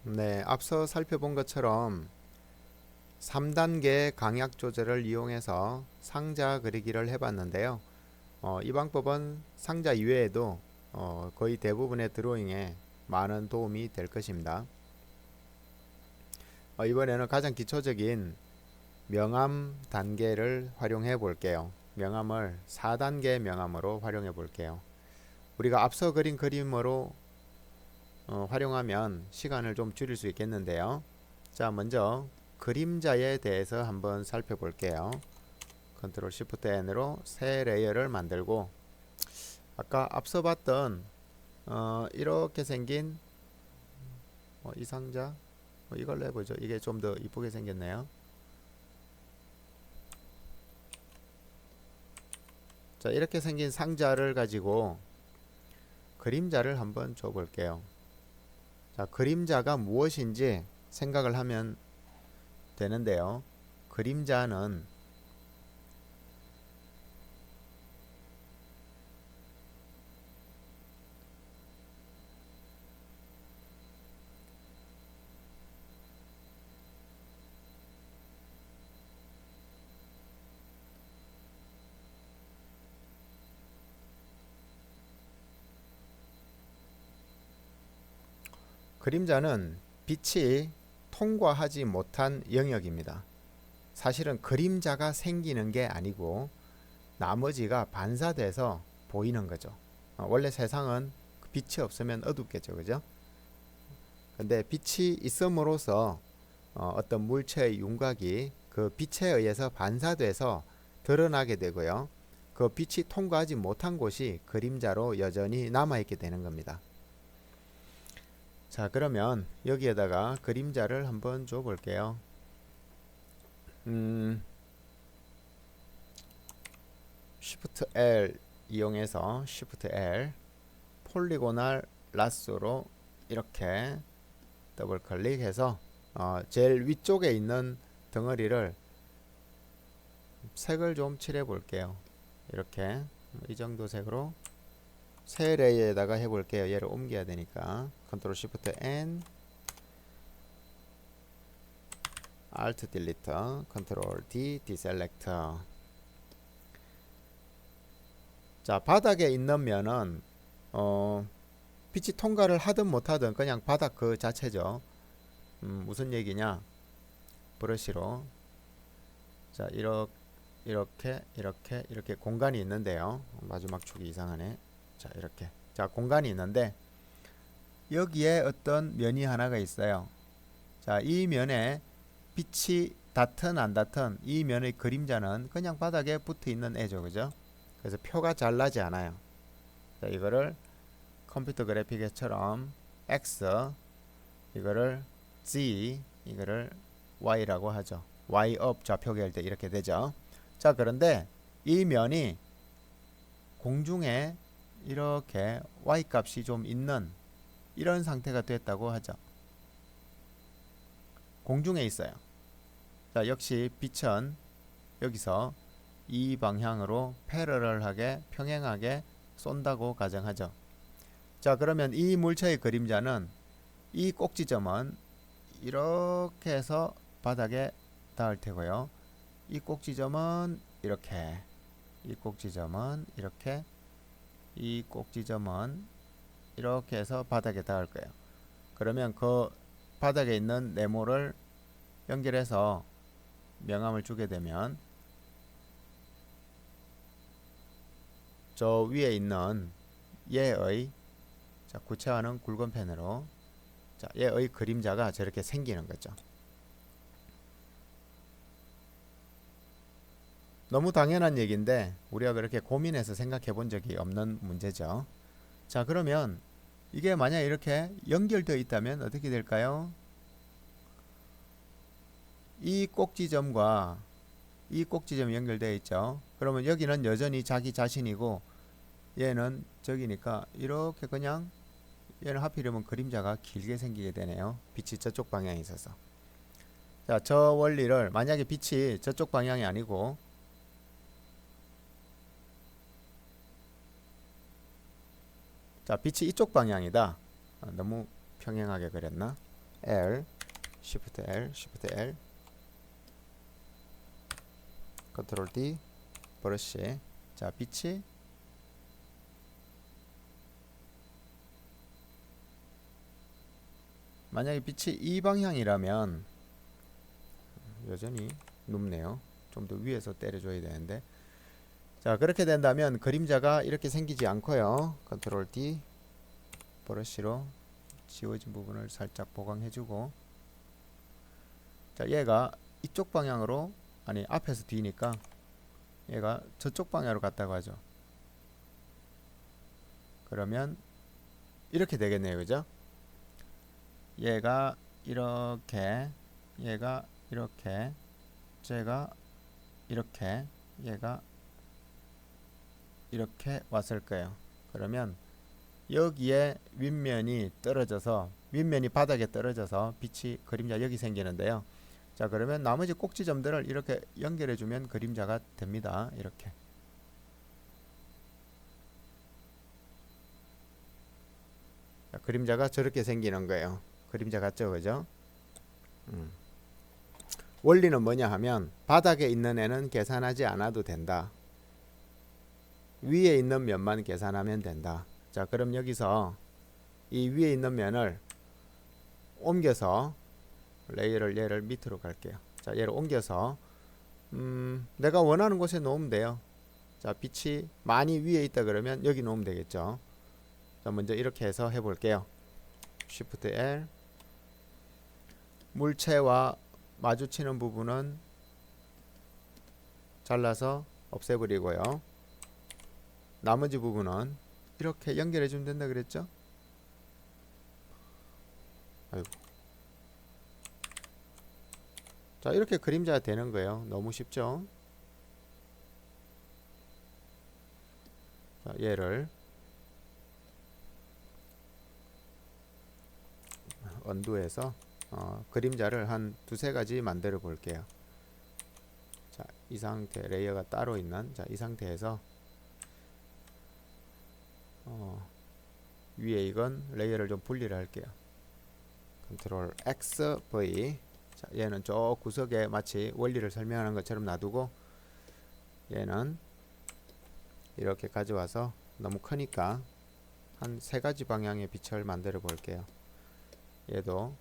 네, 앞서 살펴본 것처럼 3단계 강약 조절을 이용해서 상자 그리기를 해봤는데요. 이 방법은 상자 이외에도 거의 대부분의 드로잉에 많은 도움이 될 것입니다. 이번에는 가장 기초적인 명암 단계를 활용해 볼게요. 명암을 4단계 명암으로 활용해 볼게요. 우리가 앞서 그린 그림으로 활용하면 시간을 좀 줄일 수 있겠는데요. 자, 먼저 그림자에 대해서 한번 살펴볼게요. 컨트롤 시프트 N으로 새 레이어를 만들고, 아까 앞서 봤던 이렇게 생긴 이 상자 이걸로 해보죠. 이게 좀 더 이쁘게 생겼네요. 자, 이렇게 생긴 상자를 가지고 그림자를 한번 줘 볼게요. 자, 그림자가 무엇인지 생각을 하면 되는데요. 그림자는 그림자는 빛이 통과하지 못한 영역입니다. 사실은 그림자가 생기는 게 아니고 나머지가 반사돼서 보이는 거죠. 원래 세상은 빛이 없으면 어둡겠죠, 그죠? 근데 빛이 있음으로써 어떤 물체의 윤곽이 그 빛에 의해서 반사돼서 드러나게 되고요. 그 빛이 통과하지 못한 곳이 그림자로 여전히 남아있게 되는 겁니다. 자, 그러면 여기에다가 그림자를 한번 줘 볼게요. Shift L 이용해서 Shift L 폴리고널 라쏘로 이렇게 더블 클릭해서 제일 위쪽에 있는 덩어리를 색을 좀 칠해 볼게요. 이렇게 이 정도 색으로 새 레이에다가 해 볼게요. 얘를 옮겨야 되니까 컨트롤 시프트 N Alt 딜리터 컨트롤 D 디셀렉터. 자, 바닥에 있는 면은 빛이 통과를 하든 못하든 그냥 바닥 그 자체죠. 무슨 얘기냐? 브러쉬로 자, 이렇게 공간이 있는데요. 마지막 축이 이상하네. 자, 이렇게. 자, 공간이 있는데 여기에 어떤 면이 하나가 있어요. 자, 이 면에 빛이 닿든 안 닿든 이 면의 그림자는 그냥 바닥에 붙어 있는 애죠. 그죠? 그래서 표가 잘 나지 않아요. 자, 이거를 컴퓨터 그래픽에처럼 X, 이거를 Z, 이거를 Y라고 하죠. Y업 좌표기 할 때 이렇게 되죠. 자, 그런데 이 면이 공중에 이렇게 Y 값이 좀 있는 이런 상태가 됐다고 하죠. 공중에 있어요. 자, 역시 빛은 여기서 이 방향으로 패러럴하게 평행하게 쏜다고 가정하죠. 자, 그러면 이 물체의 그림자는 이 꼭지점은 이렇게 해서 바닥에 닿을 테고요. 이 꼭지점은 이렇게, 이 꼭지점은 이렇게, 이 꼭지점은 이렇게 해서 바닥에 닿을 거예요. 그러면 그 바닥에 있는 네모를 연결해서 명암을 주게 되면 저 위에 있는 얘의, 자, 구체화는 굵은 펜으로, 자, 얘의 그림자가 저렇게 생기는 거죠. 너무 당연한 얘기인데 우리가 그렇게 고민해서 생각해 본 적이 없는 문제죠. 자, 그러면 이게 만약 이렇게 연결되어 있다면 어떻게 될까요? 이 꼭지점과 이 꼭지점이 연결되어 있죠. 그러면 여기는 여전히 자기 자신이고 얘는 저기니까 이렇게 그냥, 얘는 하필이면 그림자가 길게 생기게 되네요. 빛이 저쪽 방향에 있어서. 자, 저 원리를 만약에 빛이 저쪽 방향이 아니고, 자, 빛이 이쪽 방향이다. 너무 평행하게 그렸나? L, Shift L, Shift L, 컨트롤 D, 브러쉬. 자, 빛이 만약에 빛이 이 방향이라면 여전히 눕네요. 좀 더 위에서 때려줘야 되는데. 자, 그렇게 된다면 그림자가 이렇게 생기지 않고요. 컨트롤 D, 브러쉬로 지워진 부분을 살짝 보강해주고, 자, 얘가 이쪽 방향으로, 아니 앞에서 뒤니까 얘가 저쪽 방향으로 갔다고 하죠. 그러면 이렇게 되겠네요, 그죠? 얘가 이렇게, 얘가 이렇게, 제가 이렇게, 얘가 이렇게 왔을 거예요. 그러면 여기에 윗면이 떨어져서, 윗면이 바닥에 떨어져서 빛이, 그림자 여기 생기는데요. 자, 그러면 나머지 꼭지점들을 이렇게 연결해 주면 그림자가 됩니다. 이렇게. 자, 그림자가 저렇게 생기는 거예요. 그림자 같죠, 그죠? 원리는 뭐냐 하면 바닥에 있는 애는 계산하지 않아도 된다. 위에 있는 면만 계산하면 된다. 자, 그럼 여기서 이 위에 있는 면을 옮겨서 레이어를, 얘를 밑으로 갈게요. 자, 얘를 옮겨서 내가 원하는 곳에 놓으면 돼요. 자, 빛이 많이 위에 있다 그러면 여기 놓으면 되겠죠. 자, 먼저 이렇게 해서 해볼게요. Shift L, 물체와 마주치는 부분은 잘라서 없애버리고요. 나머지 부분은 이렇게 연결해 주면 된다 그랬죠? 아이고. 자, 이렇게 그림자가 되는 거예요. 너무 쉽죠? 자, 얘를 언두해서 그림자를 한 두세 가지 만들어 볼게요. 자, 이 상태, 레이어가 따로 있는, 자, 이 상태에서 위에 이건 레이어를 좀 분리를 할게요. 컨트롤 X, V. 자, 얘는 저 구석에 마치 원리를 설명하는 것처럼 놔두고, 얘는 이렇게 가져와서 너무 크니까 한 세 가지 방향의 빛을 만들어 볼게요. 얘도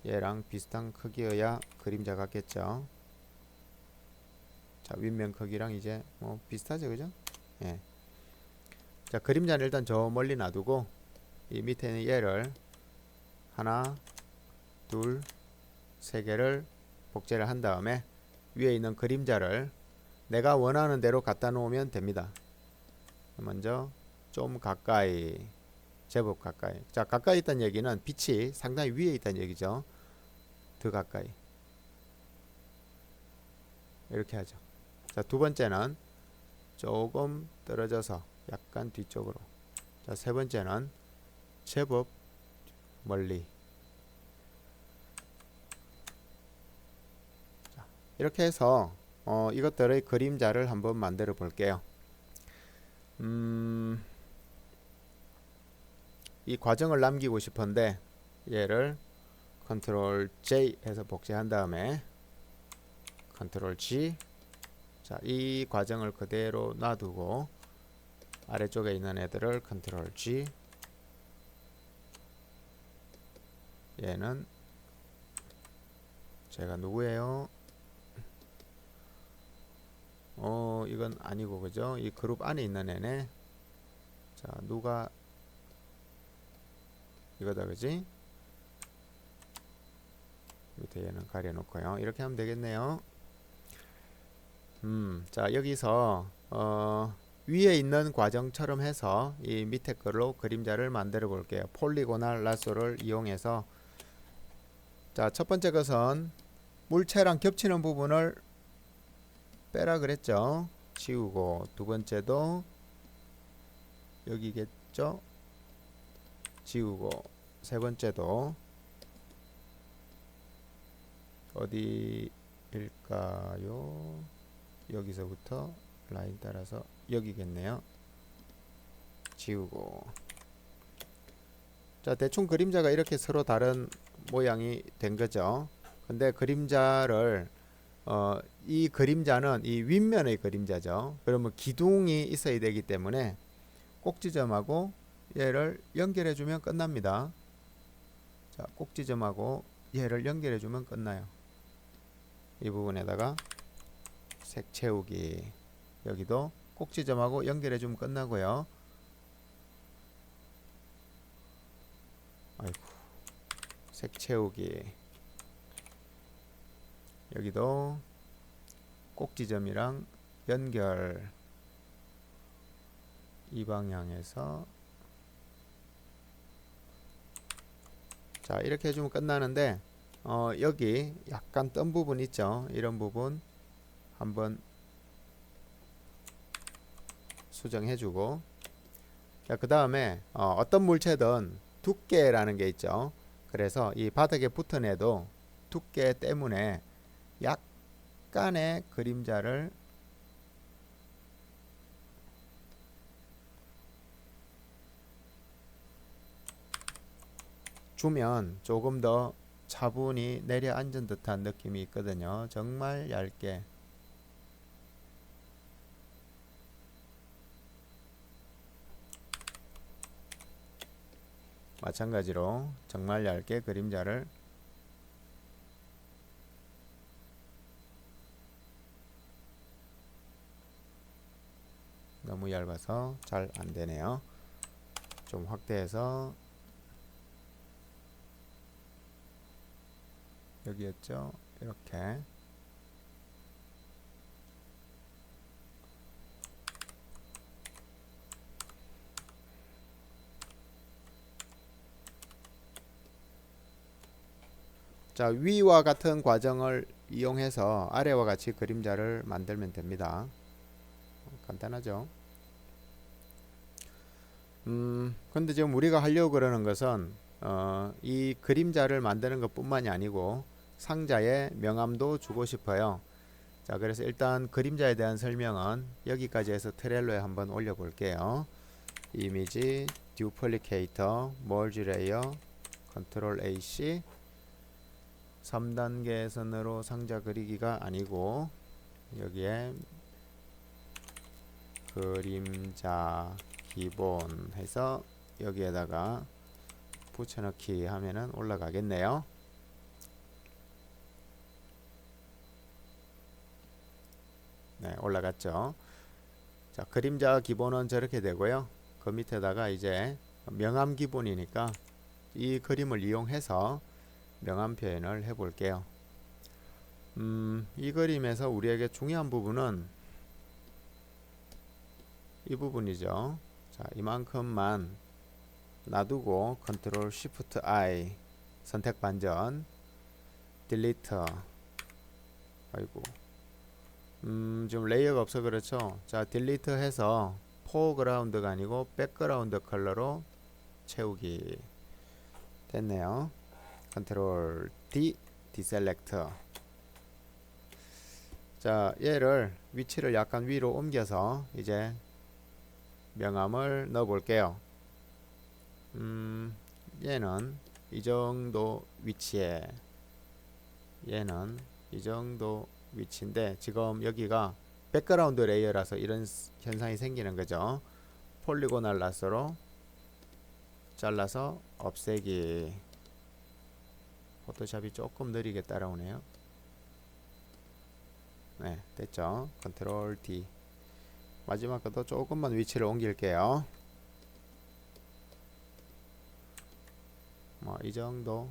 얘랑 비슷한 크기여야 그림자 같겠죠. 자, 윗면 크기랑 이제 뭐 비슷하죠, 그죠? 예. 자, 그림자는 일단 저 멀리 놔두고 이 밑에 있는 얘를 하나, 둘, 세 개를 복제를 한 다음에 위에 있는 그림자를 내가 원하는 대로 갖다 놓으면 됩니다. 먼저 좀 가까이, 제법 가까이. 자, 가까이 있다는 얘기는 빛이 상당히 위에 있다는 얘기죠. 더 가까이. 이렇게 하죠. 자, 두 번째는 조금 떨어져서 약간 뒤쪽으로. 자, 세 번째는 제법 멀리. 자, 이렇게 해서 이것들의 그림자를 한번 만들어 볼게요. 이 과정을 남기고 싶은데 얘를 컨트롤 J 해서 복제한 다음에 컨트롤 G. 자, 이 과정을 그대로 놔두고 아래쪽에 있는 애들을 컨트롤 G. 얘는 제가 누구예요? 이건 아니고, 그죠? 이 그룹 안에 있는 애네. 자, 누가 이거다, 그지? 밑에 얘는 가려놓고요. 이렇게 하면 되겠네요. 자, 여기서 위에 있는 과정처럼 해서 이 밑에 걸로 그림자를 만들어 볼게요. 폴리고날 라소를 이용해서. 자, 첫 번째 것은 물체랑 겹치는 부분을 빼라 그랬죠. 지우고, 두 번째도 여기겠죠. 지우고, 세 번째도 어디일까요? 여기서부터 라인 따라서 여기겠네요. 지우고. 자, 대충 그림자가 이렇게 서로 다른 모양이 된 거죠. 근데 그림자를 이 그림자는 이 윗면의 그림자죠. 그러면 기둥이 있어야 되기 때문에 꼭지점하고 얘를 연결해 주면 끝납니다. 자, 꼭지점하고 얘를 연결해 주면 끝나요. 이 부분에다가 색 채우기, 여기도 꼭지점하고 연결해 주면 끝나고요. 아이고, 색 채우기, 여기도 꼭지점이랑 연결, 이 방향에서 자, 이렇게 해주면 끝나는데 여기 약간 뜬 부분 있죠. 이런 부분 한번 수정해주고, 자, 그 다음에 어떤 물체든 두께라는 게 있죠. 그래서 이 바닥에 붙은 애도 두께 때문에 약간의 그림자를 주면 조금 더 차분히 내려앉은 듯한 느낌이 있거든요. 정말 얇게. 마찬가지로 정말 얇게 그림자를 너무 얇아서 잘 안되네요. 좀 확대해서 여기였죠. 이렇게 자, 위와 같은 과정을 이용해서 아래와 같이 그림자를 만들면 됩니다. 간단하죠. 근데 지금 우리가 하려고 그러는 것은 이 그림자를 만드는 것 뿐만이 아니고 상자에 명암도 주고 싶어요. 자, 그래서 일단 그림자에 대한 설명은 여기까지 해서 트렐로에 한번 올려 볼게요. 이미지, 듀플리케이터, 머지 레이어, 컨트롤 AC. 3단계 선으로 상자 그리기가 아니고 여기에 그림자 기본 해서 여기에다가 붙여넣기 하면은 올라가겠네요. 네, 올라갔죠. 자, 그림자 기본은 저렇게 되고요. 그 밑에다가 이제 명암 기본이니까 이 그림을 이용해서 명암 표현을 해 볼게요. 이 그림에서 우리에게 중요한 부분은 이 부분이죠. 자, 이만큼만 놔두고 컨트롤 쉬프트 I 선택 반전 딜리터. 아이고, 지금 레이어가 없어 그렇죠. 자, 딜리트 해서 포그라운드가 아니고 백그라운드 컬러로 채우기. 됐네요. 컨트롤 D 디셀렉터. 자, 얘를 위치를 약간 위로 옮겨서 이제 명암을 넣어 볼게요. 얘는 이 정도 위치에, 얘는 이 정도 위치인데 지금 여기가 백그라운드 레이어라서 이런 현상이 생기는 거죠. 폴리고널 라서로 잘라서 없애기. 포토샵이 조금 느리게 따라오네요. 네, 됐죠. 컨트롤 D. 마지막 것도 조금만 위치를 옮길게요. 뭐 이 정도.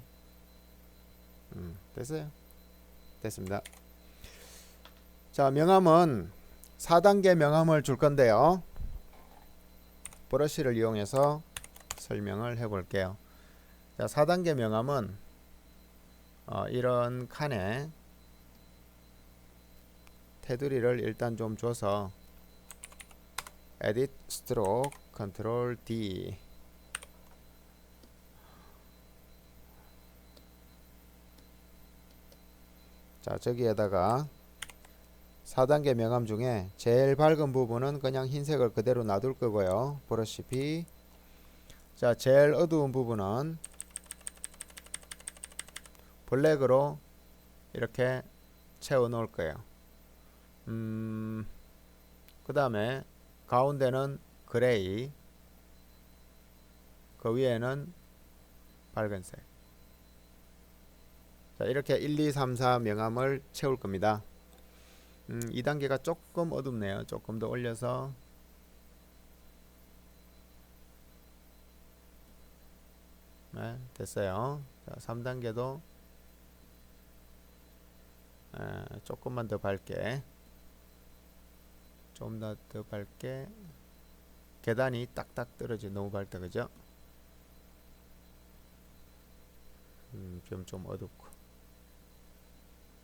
됐어요. 됐습니다. 자, 명암은 4단계 명암을 줄 건데요. 브러쉬를 이용해서 설명을 해 볼게요. 자, 4단계 명암은 이런 칸에 테두리를 일단 좀 줘서 Edit Stroke Ctrl D. 자, 저기에다가 4단계 명암 중에 제일 밝은 부분은 그냥 흰색을 그대로 놔둘 거고요. 브러쉬 B. 자, 제일 어두운 부분은 블랙으로 이렇게 채워 놓을 거예요. 그 다음에 가운데는 그레이, 그 위에는 밝은색. 자, 이렇게 1, 2, 3, 4 명암을 채울 겁니다. 2단계가 조금 어둡네요. 조금 더 올려서 네, 됐어요. 자, 3단계도 조금만 더 밝게, 좀 더 밝게. 계단이 딱딱 떨어지 너무 밝다, 그죠? 좀 어둡고.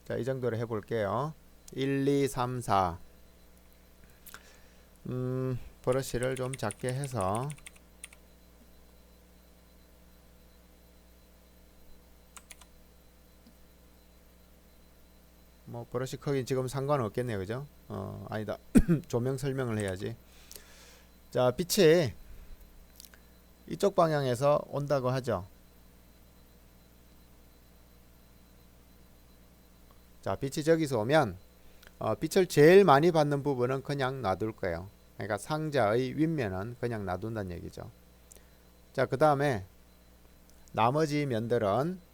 자, 이 정도로 해볼게요. 1, 2, 3, 4. 브러쉬를 좀 작게 해서 뭐 브러쉬 크기 지금 상관없겠네요, 그죠? 아니다. 조명 설명을 해야지. 자, 빛이 이쪽 방향에서 온다고 하죠. 자, 빛이 저기서 오면 빛을 제일 많이 받는 부분은 그냥 놔둘 거예요. 그러니까 상자의 윗면은 그냥 놔둔다는 얘기죠. 자, 그 다음에 나머지 면들은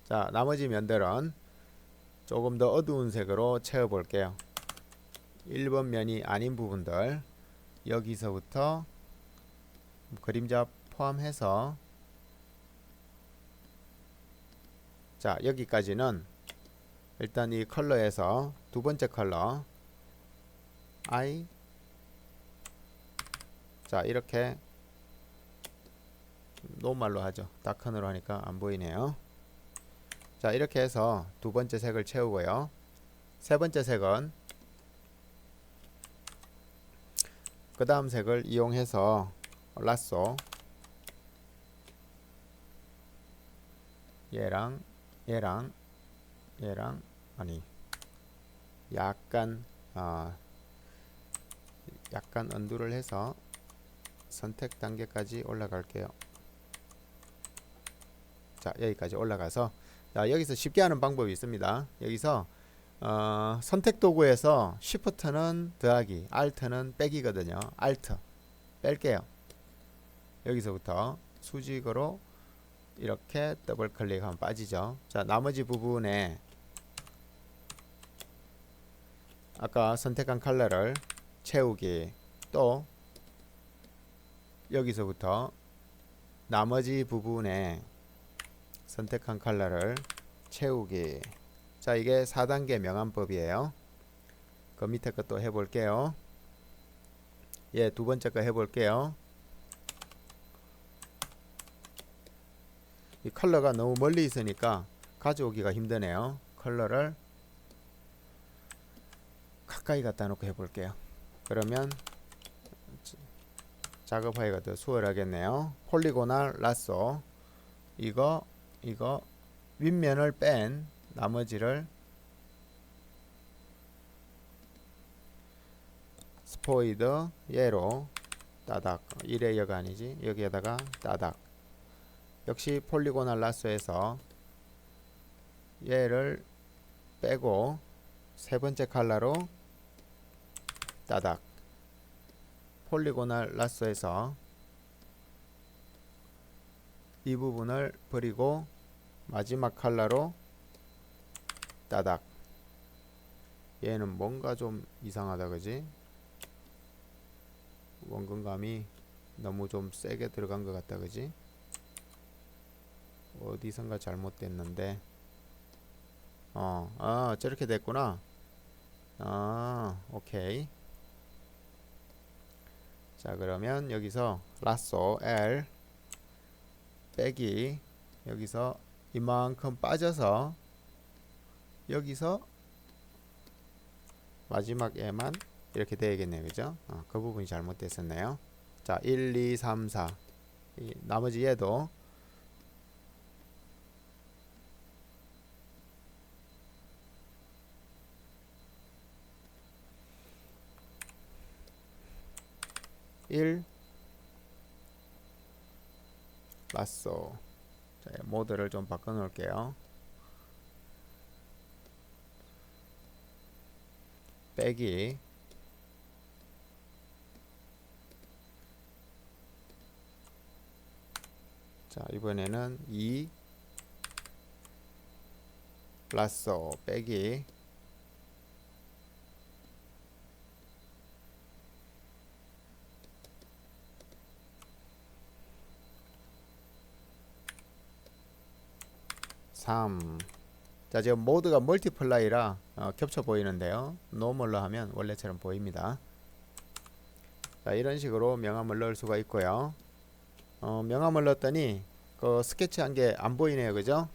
자, 나머지 면들은 조금 더 어두운 색으로 채워 볼게요. 1번 면이 아닌 부분들, 여기서부터 그림자 포함해서, 자, 여기까지는 일단 이 컬러에서 두 번째 컬러 I, 자, 이렇게 노말로 하죠. 다크으로 하니까 안 보이네요. 자, 이렇게 해서 두 번째 색을 채우고요. 세 번째 색은 그 다음 색을 이용해서 라쏘, 얘랑 아니, 약간 언두를 해서 선택 단계까지 올라갈게요. 자, 여기까지 올라가서, 자, 여기서 쉽게 하는 방법이 있습니다. 여기서 선택 도구에서 Shift는 더하기, Alt는 빼기거든요. Alt 뺄게요. 여기서부터 수직으로 이렇게 더블 클릭하면 빠지죠. 자, 나머지 부분에 아까 선택한 컬러를 채우기, 또 여기서부터 나머지 부분에 선택한 컬러를 채우기. 자, 이게 4단계 명암법이에요. 그 밑에 것도 해볼게요. 예, 두 번째 거 해볼게요. 이 컬러가 너무 멀리 있으니까 가져오기가 힘드네요. 컬러를 가까이 갖다 놓고 해볼게요. 그러면 작업하기가 더 수월하겠네요. 폴리고날 라쏘, 이거 윗면을 뺀 나머지를 스포이드 얘로 따닥, 1레이어가 아니지, 여기에다가 따닥. 역시 폴리고날 라쏘에서 얘를 빼고 세 번째 컬러로 따닥. 폴리고날 라쏘에서 이 부분을 버리고 마지막 컬러로 따닥. 얘는 뭔가 좀 이상하다, 그지? 원근감이 너무 좀 세게 들어간 것 같다, 그지? 어디선가 잘못됐는데, 저렇게 됐구나. 오케이. 자, 그러면 여기서 라쏘 L 빼기, 여기서 이만큼 빠져서 여기서 마지막에만 이렇게 되겠네요, 그죠? 그 부분이 잘못됐었네요. 자, 1, 2, 3, 4. 나머지 얘도 (1) 라쏘. 자, 모드를 좀 바꿔 놓을게요. 빼기. 자, 이번에는 2 라쏘 빼기 3. 자, 지금 모드가 멀티플라이라 겹쳐 보이는데요. 노멀로 하면 원래처럼 보입니다. 자, 이런 식으로 명암을 넣을 수가 있고요. 명암을 넣었더니 그 스케치한 게 안 보이네요. 그죠?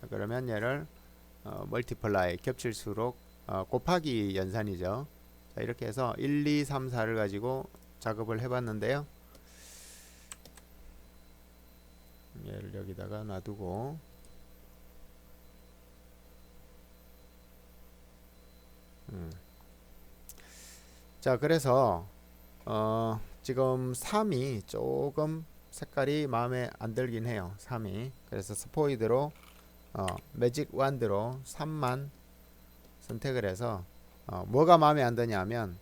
그러면 얘를 멀티플라이 겹칠수록 곱하기 연산이죠. 자, 이렇게 해서 1, 2, 3, 4를 가지고 작업을 해봤는데요. 얘를 여기다가 놔두고 자, 그래서 지금 3이 조금 색깔이 마음에 안 들긴 해요. 3이. 그래서 스포이드로 매직 완드로 3만 선택을 해서 뭐가 마음에 안 드냐면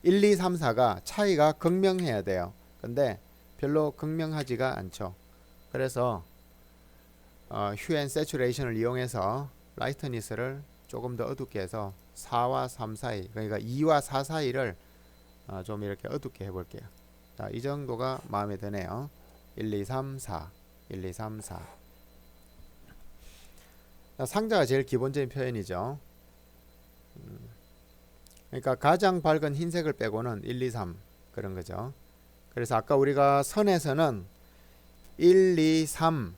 1, 2, 3, 4가 차이가 극명해야 돼요. 근데 별로 극명하지가 않죠. 그래서 휴 앤 세츄레이션을 이용해서 라이트니스를 조금 더 어둡게 해서 4와 3 사이, 그러니까 2와 4 사이를 좀 이렇게 어둡게 해볼게요. 자, 이 정도가 마음에 드네요. 1, 2, 3, 4 1, 2, 3, 4 자, 상자가 제일 기본적인 표현이죠. 그러니까 가장 밝은 흰색을 빼고는 1, 2, 3 그런 거죠. 그래서 아까 우리가 선에서는 1, 2, 3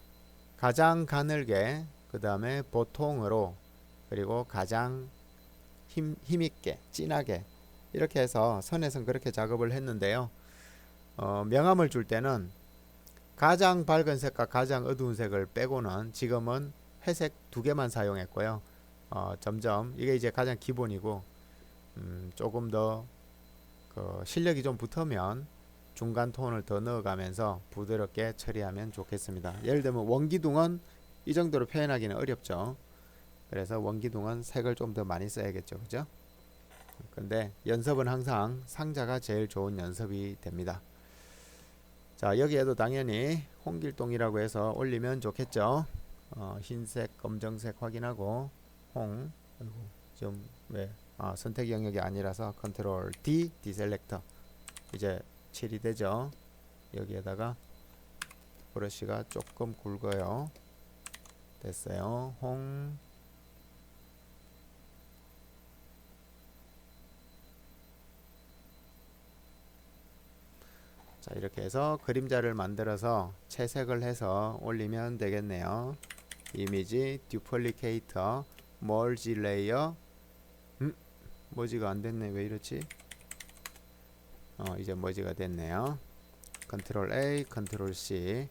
가장 가늘게, 그 다음에 보통으로, 그리고 가장 힘있게 진하게 이렇게 해서 선에서는 그렇게 작업을 했는데요. 명암을 줄 때는 가장 밝은 색과 가장 어두운 색을 빼고는 지금은 회색 두 개만 사용했고요. 점점 이게 이제 가장 기본이고 조금 더 실력이 좀 붙으면 중간 톤을 더 넣어가면서 부드럽게 처리하면 좋겠습니다. 예를 들면 원기둥은 이 정도로 표현하기는 어렵죠. 그래서 원기둥은 색을 좀 더 많이 써야겠죠. 그죠? 근데 연습은 항상 상자가 제일 좋은 연습이 됩니다. 자, 여기에도 당연히 홍길동이라고 해서 올리면 좋겠죠. 흰색, 검정색 확인하고 홍. 아이고, 좀 왜? 선택 영역이 아니라서 컨트롤 D, 디셀렉터. 이제 칠이 되죠. 여기에다가 브러쉬가 조금 굵어요. 됐어요. 홍. 자, 이렇게 해서 그림자를 만들어서 채색을 해서 올리면 되겠네요. 이미지, 듀플리케이터, 멀지 레이어. 머지가 안 됐네. 왜 이렇지? 이제 머지가 됐네요. 컨트롤 A, 컨트롤 C.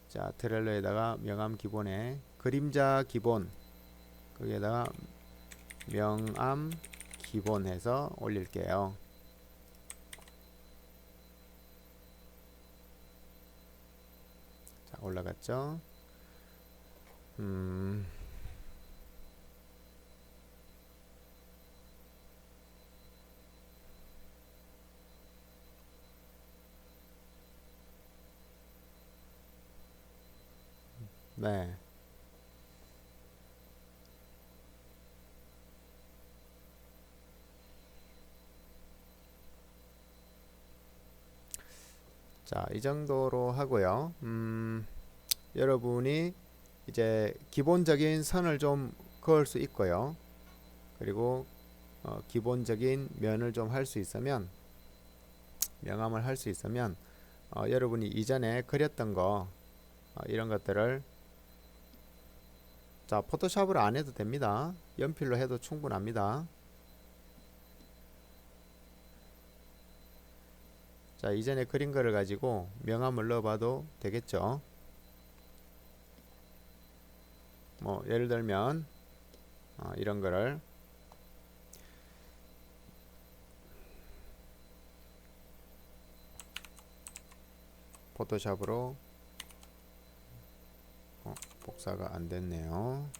자, 트렐로에다가 명암 기본에 그림자 기본, 거기에다가 명암 기본 해서 올릴게요. 자, 올라갔죠? 네. 자, 이 정도로 하고요. 여러분이 이제 기본적인 선을 좀 그을 수 있고요. 그리고 기본적인 면을 좀 할 수 있으면, 명암을 할 수 있으면 여러분이 이전에 그렸던 거 이런 것들을, 자, 포토샵으로 안 해도 됩니다. 연필로 해도 충분합니다. 자, 이전에 그린 거를 가지고 명암을 넣어봐도 되겠죠. 뭐 예를 들면 이런 거를 포토샵으로 복사가 안 됐네요.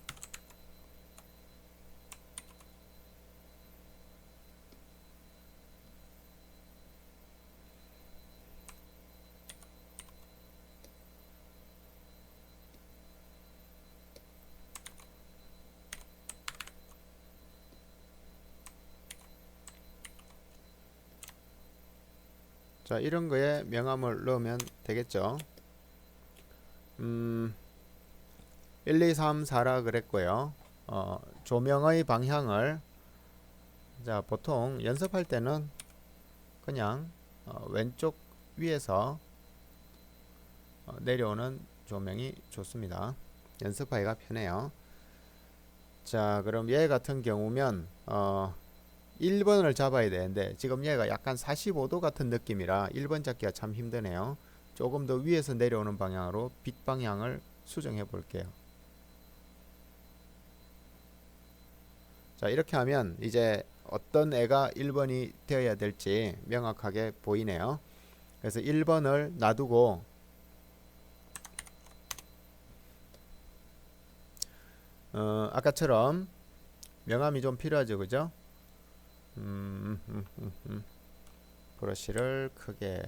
자, 이런 거에 명암을 넣으면 되겠죠. 1, 2, 3, 4라 그랬고요. 조명의 방향을 자, 보통 연습할 때는 그냥 왼쪽 위에서 내려오는 조명이 좋습니다. 연습하기가 편해요. 자, 그럼 얘 같은 경우면 1번을 잡아야 되는데 지금 얘가 약간 45도 같은 느낌이라 1번 잡기가 참 힘드네요. 조금 더 위에서 내려오는 방향으로 빛 방향을 수정해 볼게요. 자, 이렇게 하면 이제 어떤 애가 1번이 되어야 될지 명확하게 보이네요. 그래서 1번을 놔두고 아까처럼 명암이 좀 필요하죠, 그죠? 브러쉬를 크게.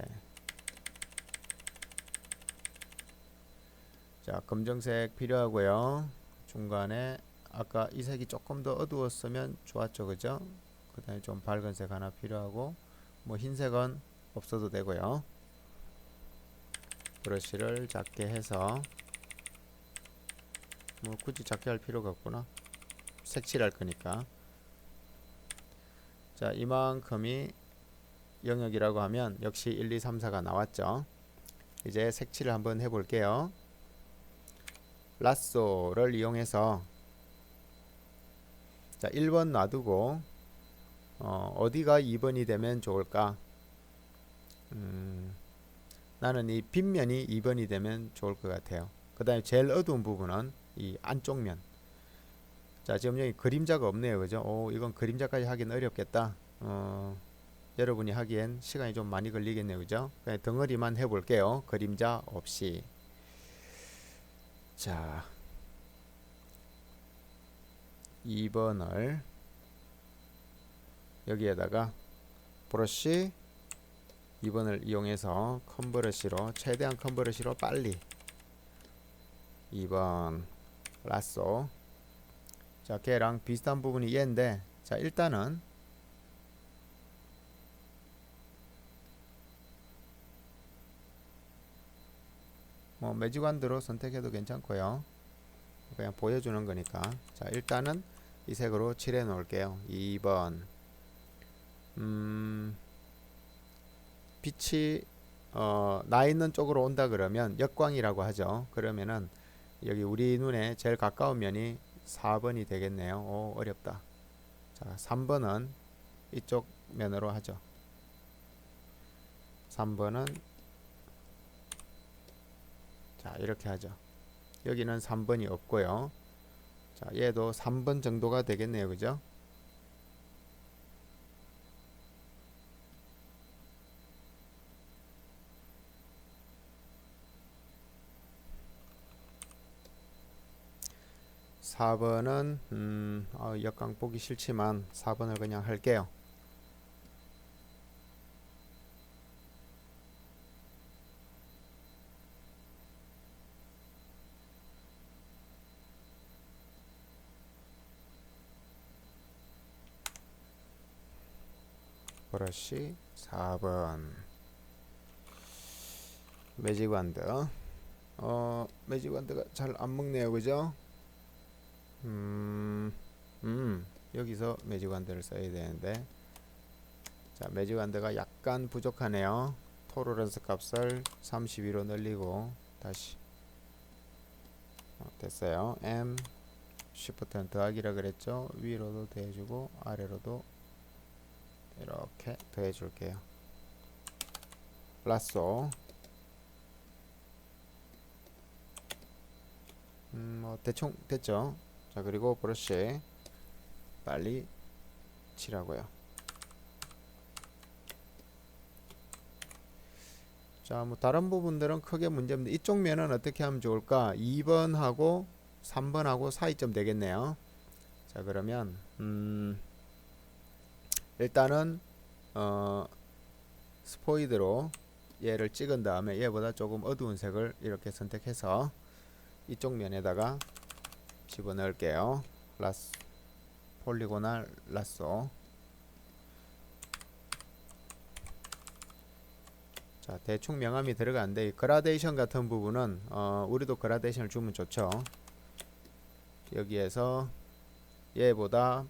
자, 검정색 필요하고요. 중간에 아까 이 색이 조금 더 어두웠으면 좋았죠, 그죠? 그 다음에 좀 밝은 색 하나 필요하고, 뭐 흰색은 없어도 되고요. 브러쉬를 작게 해서, 뭐 굳이 작게 할 필요가 없구나. 색칠할 거니까. 자, 이만큼이 영역이라고 하면 역시 1, 2, 3, 4가 나왔죠. 이제 색칠을 한번 해볼게요. 라쏘를 이용해서 자, 1번 놔두고 어디가 2번이 되면 좋을까? 나는 이 빗면이 2번이 되면 좋을 것 같아요. 그 다음에 제일 어두운 부분은 이 안쪽 면. 자, 지금 여기 그림자가 없네요, 그죠? 이건 그림자까지 하긴 어렵겠다. 여러분이 하기엔 시간이 좀 많이 걸리겠네요, 그죠? 그냥 덩어리만 해볼게요. 그림자 없이. 자, 2번을 여기에다가 브러쉬 2번을 이용해서 컨브러쉬로 최대한 컨브러쉬로 빨리 2번 라쏘. 자, 걔랑 비슷한 부분이 얘인데, 자, 일단은 뭐 매직완드로 선택해도 괜찮고요. 그냥 보여주는 거니까. 자, 일단은 이 색으로 칠해 놓을게요. 2번 빛이 나 있는 쪽으로 온다 그러면 역광이라고 하죠. 그러면은 여기 우리 눈에 제일 가까운 면이 4번이 되겠네요. 어렵다. 자, 3번은 이쪽 면으로 하죠. 3번은 자, 이렇게 하죠. 여기는 3번이 없고요. 자, 얘도 3번 정도가 되겠네요, 그죠? (4번은) 역광 보기 싫지만 4번을 그냥 할게요. 브러쉬 4번 매직완드. 매직완드가 잘 안 먹네요, 그죠? 여기서 매직완드를 써야 되는데, 자, 매직완드가 약간 부족하네요. 토로런스 값을 32로 늘리고 다시 됐어요. M Shift는 더하기라 그랬죠. 위로도 더해주고 아래로도 이렇게 더해줄게요. 라쏘. 뭐 대충 됐죠. 자, 그리고 브러쉬 빨리 칠하고요. 자, 뭐 다른 부분들은 크게 문제 없는데 이쪽 면은 어떻게 하면 좋을까? 2번하고 3번하고 사이점 되겠네요. 자, 그러면 일단은 스포이드로 얘를 찍은 다음에 얘보다 조금 어두운 색을 이렇게 선택해서 이쪽 면에다가 집어넣을게요. 라쏘, 폴리고날 라쏘. 자, 대충 명암이 들어가는데 그라데이션 같은 부분은 우리도 그라데이션을 주면 좋죠. 여기에서 얘보다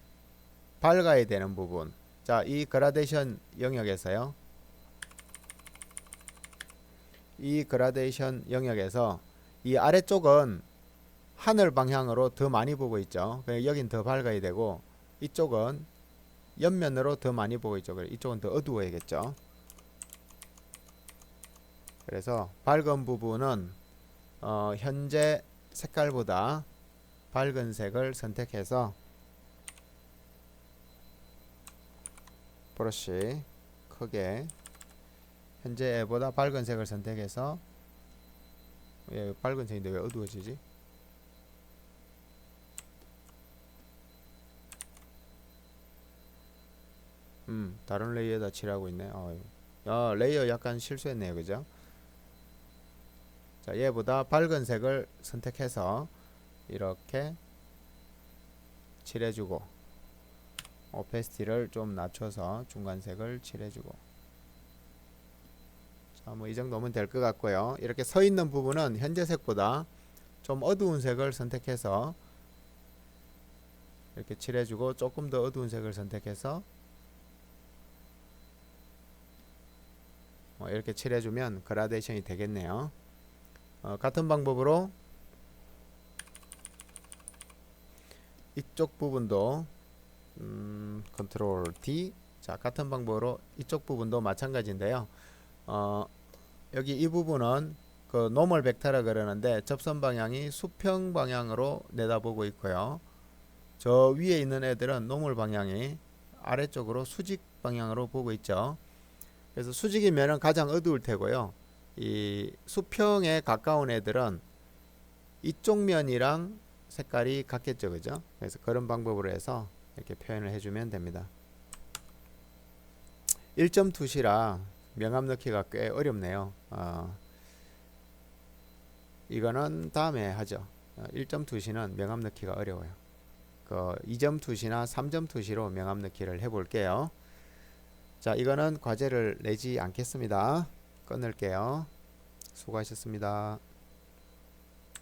밝아야 되는 부분, 자, 이 그라데이션 영역에서요, 이 그라데이션 영역에서 이 아래쪽은 하늘 방향으로 더 많이 보고 있죠. 여긴 더 밝아야 되고 이쪽은 옆면으로 더 많이 보고 있죠. 그래서 이쪽은 더 어두워야겠죠. 그래서 밝은 부분은 현재 색깔보다 밝은 색을 선택해서 브러쉬 크게 현재보다 밝은 색을 선택해서, 예, 밝은 색인데 왜 어두워지지? 다른 레이어에다 칠하고 있네. 레이어 약간 실수했네요. 그죠? 자, 얘보다 밝은 색을 선택해서 이렇게 칠해주고, 오페시티를 좀 낮춰서 중간색을 칠해주고. 자, 뭐 이 정도면 될 것 같고요. 이렇게 서 있는 부분은 현재 색보다 좀 어두운 색을 선택해서 이렇게 칠해주고, 조금 더 어두운 색을 선택해서 이렇게 칠해주면 그라데이션이 되겠네요. 같은 방법으로 이쪽 부분도 컨트롤 D. 자, 같은 방법으로 이쪽 부분도 마찬가지인데요. 여기 이 부분은 그 노멀 벡터라 그러는데 접선 방향이 수평 방향으로 내다보고 있고요. 저 위에 있는 애들은 노멀 방향이 아래쪽으로 수직 방향으로 보고 있죠. 그래서 수직이면은 가장 어두울 테고요. 이 수평에 가까운 애들은 이쪽 면이랑 색깔이 같겠죠. 그죠? 그래서 그런 방법으로 해서 이렇게 표현을 해주면 됩니다. 1.2시라 명암 넣기가 꽤 어렵네요. 이거는 다음에 하죠. 1.2시는 명암 넣기가 어려워요. 2.2시나 3.2시로 명암 넣기를 해볼게요. 자, 이거는 과제를 내지 않겠습니다. 끊을게요. 수고하셨습니다.